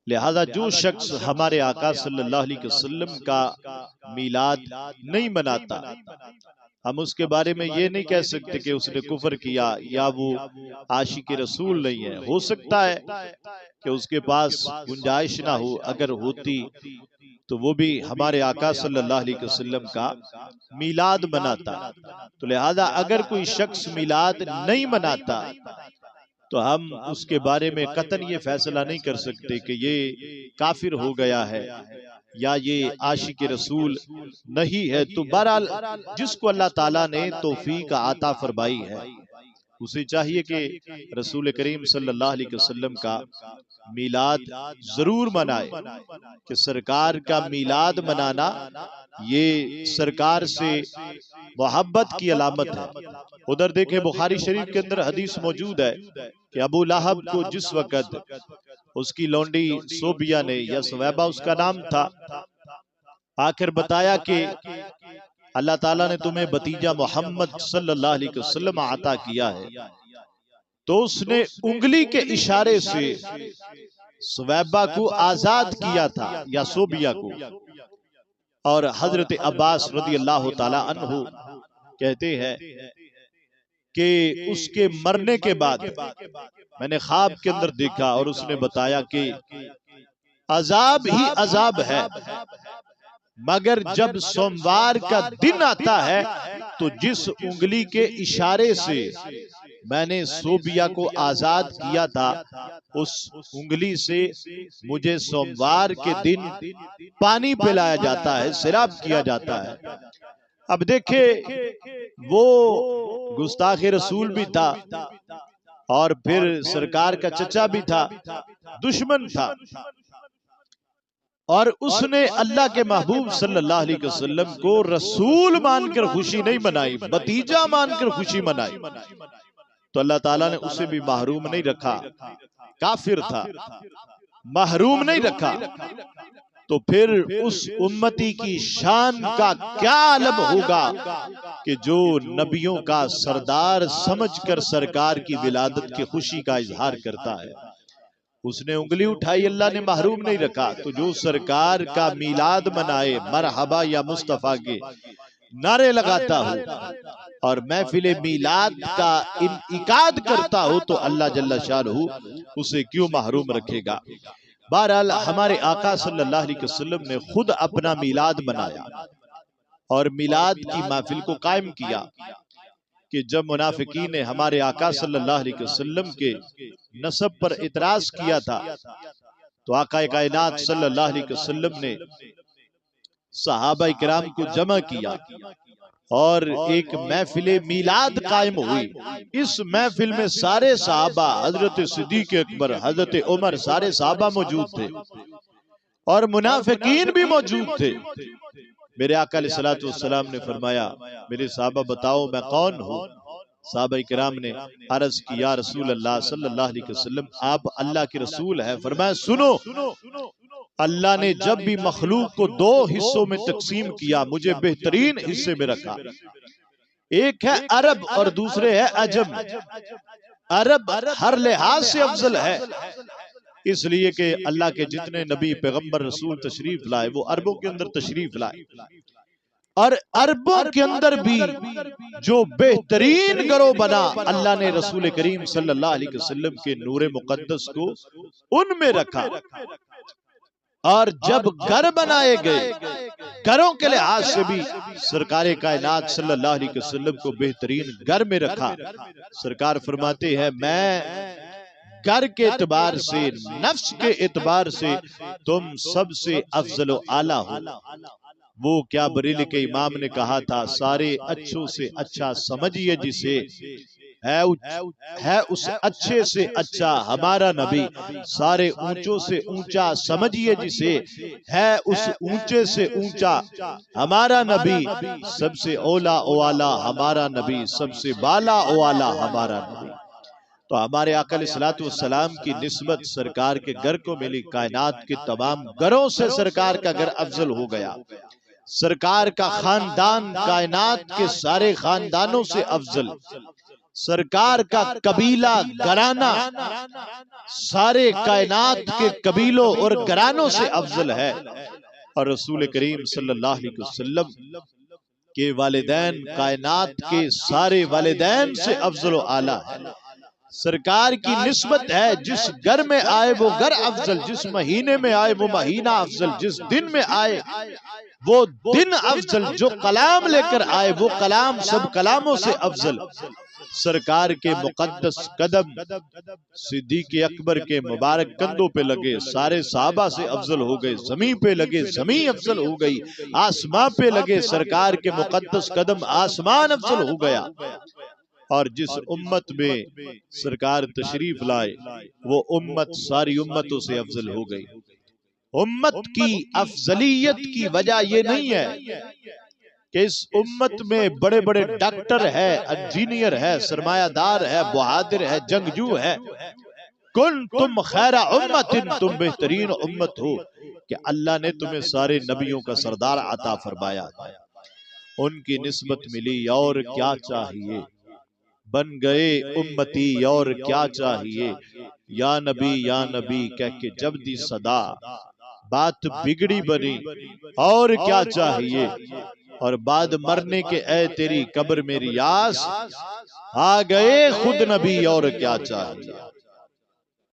لہذا جو شخص ہمارے آقا صلی اللہ علیہ وسلم کا میلاد نہیں مناتا، ہم اس کے بارے میں یہ نہیں کہہ سکتے کہ اس نے کفر کیا یا وہ عاشق رسول نہیں ہے۔ ہو سکتا ہے کہ اس کے پاس گنجائش نہ ہو، اگر ہوتی تو وہ بھی ہمارے آقا صلی اللہ علیہ وسلم کا میلاد مناتا۔ تو لہذا اگر کوئی شخص میلاد نہیں مناتا تو ہم اس کے بارے میں قطعاً یہ فیصلہ نہیں کر سکتے کہ یہ کافر ہو گیا ہے یا یہ عاشق رسول نہیں ہے۔ تو بہرحال جس کو اللہ تعالیٰ نے توفیق عطا فرمائی ہے اسے چاہیے کہ رسول کریم صلی اللہ علیہ وسلم کا میلاد ضرور منائے، کہ سرکار کا میلاد منانا یہ سرکار سے محبت کی علامت ہے۔ ادھر دیکھیں بخاری شریف کے اندر حدیث موجود ہے کہ ابو لہب کو جس وقت اس کی لونڈی صوبیہ نے، یا سویبہ اس کا نام تھا، آخر بتایا کہ اللہ تعالیٰ نے تمہیں بھتیجا محمد صلی اللہ علیہ وسلم عطا کیا ہے، تو اس نے انگلی کے اشارے سے سویبہ کو آزاد کیا تھا یا صوبیہ کو۔ اور حضرت عباس رضی اللہ تعالی عنہ کہتے ہیں کہ اس کے مرنے کے بعد میں نے خواب کے اندر دیکھا اور اس نے بتایا کہ عذاب ہی عذاب ہے، مگر جب سوموار کا دن آتا ہے تو جس انگلی کے اشارے سے میں نے صوبیہ کو آزاد کیا تھا اس انگلی سے مجھے سوموار کے دن پانی پلایا جاتا ہے، سیراب کیا جاتا ہے۔ اب دیکھیں وہ گستاخ رسول بھی تھا اور پھر سرکار کا چچا بھی تھا، دشمن تھا، اور اس نے اللہ کے محبوب صلی اللہ علیہ وسلم کو رسول مان کر خوشی نہیں منائی، بھتیجا مان کر خوشی منائی، تو اللہ تعالیٰ نے اسے بھی محروم نہیں رکھا، کافر تھا، محروم نہیں رکھا۔ تو پھر اس امتی کی شان کا کیا علم ہوگا کہ جو نبیوں کا سردار سمجھ کر سرکار کی ولادت کی خوشی کا اظہار کرتا ہے۔ اس نے انگلی اٹھائی، اللہ نے محروم نہیں رکھا۔ تو جو سرکار کا میلاد منائے، مرحبا یا مصطفیٰ کے نعرے لگاتا ہو اور محفل میلاد کا انعقاد کرتا ہو تو اللہ جل شانہ اسے کیوں محروم رکھے گا۔ بہرحال ہمارے آقا صلی اللہ علیہ وسلم نے خود اپنا میلاد منایا اور میلاد کی محفل کو قائم کیا، کہ جب منافقین نے ہمارے آقا صلی اللہ علیہ وسلم کے نسب پر اعتراض کیا تھا تو آقا کائنات صلی اللہ علیہ وسلم نے صحابہ کرام کو جمع کیا اور ایک محفل میلاد قائم ہوئی۔ اس محفل میں سارے صحابہ، حضرت صدیق اکبر، حضرت عمر، سارے صحابہ موجود تھے اور منافقین بھی موجود تھے۔ میرے آقا علیہ السلام نے فرمایا میرے صحابہ بتاؤ میں کون ہوں؟ صحابہ کرام نے عرض کی یا رسول اللہ صلی اللہ علیہ وسلم آپ اللہ کے رسول ہیں۔ فرمایا سنو، اللہ نے جب بھی مخلوق کو دو حصوں میں تقسیم کیا مجھے بہترین حصے میں رکھا، ایک ہے عرب اور دوسرے ہے عجم۔ عرب ہر لحاظ سے افضل ہے، اس لیے کہ اللہ کے جتنے نبی پیغمبر رسول تشریف لائے وہ عربوں کے اندر تشریف لائے، اور عربوں کے اندر بھی جو بہترین گروہ بنا اللہ نے رسول کریم صلی اللہ علیہ وسلم کے نور مقدس کو ان میں رکھا۔ اور جب گھر بنائے گئے گھروں کے لحاظ سے بھی سرکار کائنات صلی اللہ علیہ وسلم کو بہترین گھر میں رکھا۔ سرکار فرماتے ہیں میں گھر کے اعتبار سے، نفس کے اعتبار سے تم سب سے افضل و اعلیٰ ہو۔ وہ کیا بریلی کے امام نے کہا تھا سارے اچھوں سے اچھا سمجھیے جسے، ہے اس اچھے سے اچھا ہمارا نبی، سارے اونچوں سے اونچا سمجھیے جسے، ہے اس اونچے سے اونچا ہمارا نبی، سب سے اولا و اعلیٰ ہمارا نبی، سب سے بالا و اعلیٰ ہمارا نبی۔ تو ہمارے آقا علیہ السلام کی نسبت سرکار کے گھر کو ملی، کائنات کے تمام گھروں سے سرکار کا گھر افضل ہو گیا، سرکار کا خاندان کائنات کے سارے خاندانوں سے افضل، سرکار کا قبیلہ گھرانہ سارے کائنات کے قبیلوں اور گھرانوں سے افضل ہے، اور رسول کریم صلی اللہ علیہ وسلم کے والدین کائنات کے سارے والدین سے افضل و اعلیٰ ہے۔ سرکار کی نسبت ہے، جس گھر میں آئے وہ گھر افضل، جس مہینے میں آئے وہ مہینہ افضل، جس دن میں آئے وہ دن افضل، جو کلام لے کر آئے وہ کلام سب کلاموں سے افضل۔ سرکار کے مقدس قدم صدیق اکبر کے مبارک کندھوں پہ لگے، سارے صحابہ سے افضل ہو گئے، زمین پہ لگے زمین افضل ہو گئی، آسمان پہ لگے سرکار کے مقدس قدم آسمان افضل ہو گیا۔ اور جس امت میں سرکار تشریف لائے وہ امت ساری امتوں سے افضل ہو گئی۔ امت کی افضلیت کی وجہ یہ نہیں ہے کہ اس امت میں بڑے بڑے ڈاکٹر ہے، انجینئر ہے، سرمایہ دار ہے، بہادر ہے، جنگجو ہے۔ تم خیر امت، تم بہترین امت ہو کہ اللہ نے تمہیں سارے نبیوں کا سردار عطا فرمایا، ان کی نسبت ملی۔ اور کیا چاہیے، بن گئے امتی اور کیا چاہیے، یا نبی کہہ کے جب دی صدا بات بگڑی بنی، اور کیا چاہیے۔ اور بعد مرنے کے اے تیری قبر میں ریاض، آ گئے خود نبی اور کیا چاہیے۔